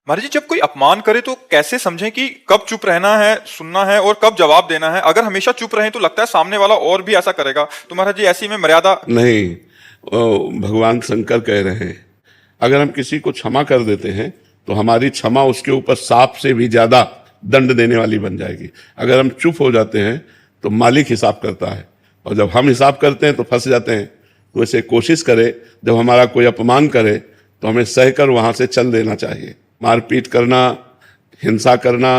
महाराज जी, जब कोई अपमान करे तो कैसे समझें कि कब चुप रहना है, सुनना है और कब जवाब देना है? अगर हमेशा चुप रहें तो लगता है सामने वाला और भी ऐसा करेगा। तो महाराज जी, ऐसी में मर्यादा नहीं। भगवान शंकर कह रहे हैं, अगर हम किसी को क्षमा कर देते हैं तो हमारी क्षमा उसके ऊपर सांप से भी ज्यादा दंड देने वाली बन जाएगी। अगर हम चुप हो जाते हैं तो मालिक हिसाब करता है, और जब हम हिसाब करते हैं तो फंस जाते हैं। तो ऐसे कोशिश करें, जब हमारा कोई अपमान करे तो हमें सहकर वहां से चल देना चाहिए। मारपीट करना, हिंसा करना,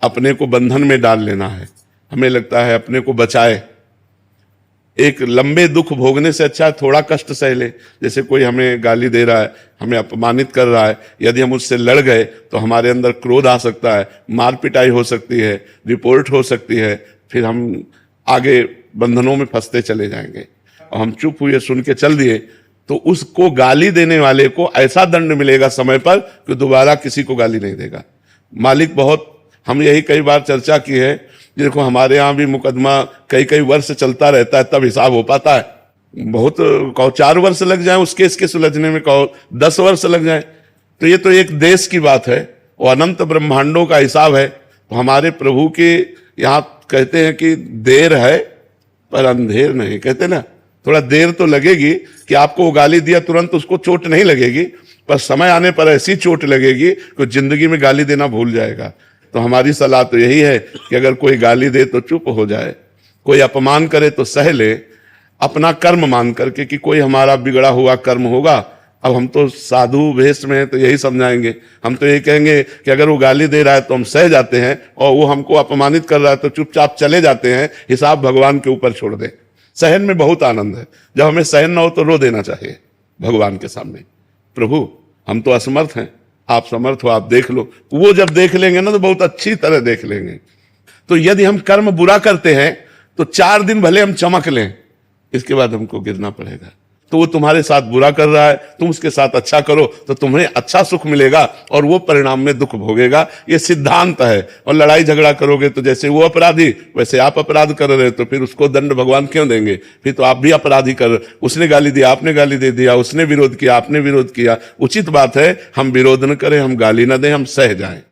अपने को बंधन में डाल लेना है। हमें लगता है अपने को बचाए। एक लंबे दुख भोगने से अच्छा थोड़ा कष्ट सह ले। जैसे कोई हमें गाली दे रहा है, हमें अपमानित कर रहा है, यदि हम उससे लड़ गए तो हमारे अंदर क्रोध आ सकता है, मार पिटाई हो सकती है, रिपोर्ट हो सकती है, फिर हम आगे बंधनों में फंसते चले जाएंगे। और हम चुप हुए, सुन के चल दिए, तो उसको गाली देने वाले को ऐसा दंड मिलेगा समय पर कि दोबारा किसी को गाली नहीं देगा। मालिक बहुत, हम यही कई बार चर्चा की है। देखो, हमारे यहाँ भी मुकदमा कई कई वर्ष चलता रहता है, तब हिसाब हो पाता है। बहुत कहो 4 वर्ष लग जाए उस केस के सुलझने में, कहो 10 वर्ष लग जाए। तो ये तो एक देश की बात है और अनंत ब्रह्मांडों का हिसाब है। तो हमारे प्रभु के यहाँ कहते हैं कि देर है पर अंधेर नहीं, कहते ना। थोड़ा देर तो लगेगी कि आपको वो गाली दिया तुरंत उसको चोट नहीं लगेगी, पर समय आने पर ऐसी चोट लगेगी कि जिंदगी में गाली देना भूल जाएगा। तो हमारी सलाह तो यही है कि अगर कोई गाली दे तो चुप हो जाए, कोई अपमान करे तो सह ले, अपना कर्म मान करके कि कोई हमारा बिगड़ा हुआ कर्म होगा। अब हम तो साधु वेश में हैं तो यही समझाएंगे। हम तो यही कहेंगे कि अगर वो गाली दे रहा है तो हम सह जाते हैं, और वो हमको अपमानित कर रहा है तो चुपचाप चले जाते हैं, हिसाब भगवान के ऊपर छोड़ दें। सहन में बहुत आनंद है। जब हमें सहन ना हो तो रो देना चाहिए भगवान के सामने, प्रभु हम तो असमर्थ हैं, आप समर्थ हो, आप देख लो। वो जब देख लेंगे ना तो बहुत अच्छी तरह देख लेंगे। तो यदि हम कर्म बुरा करते हैं तो 4 दिन भले हम चमक लें, इसके बाद हमको गिरना पड़ेगा। तो वो तुम्हारे साथ बुरा कर रहा है, तुम उसके साथ अच्छा करो तो तुम्हें अच्छा सुख मिलेगा, और वो परिणाम में दुख भोगेगा। ये सिद्धांत है। और लड़ाई झगड़ा करोगे तो जैसे वो अपराधी वैसे आप अपराध कर रहे, तो फिर उसको दंड भगवान क्यों देंगे? फिर तो आप भी अपराधी कर, उसने गाली दिया आपने गाली दे दिया, उसने विरोध किया आपने विरोध किया। उचित बात है हम विरोध न करें, हम गाली न दें, हम सह जाएं।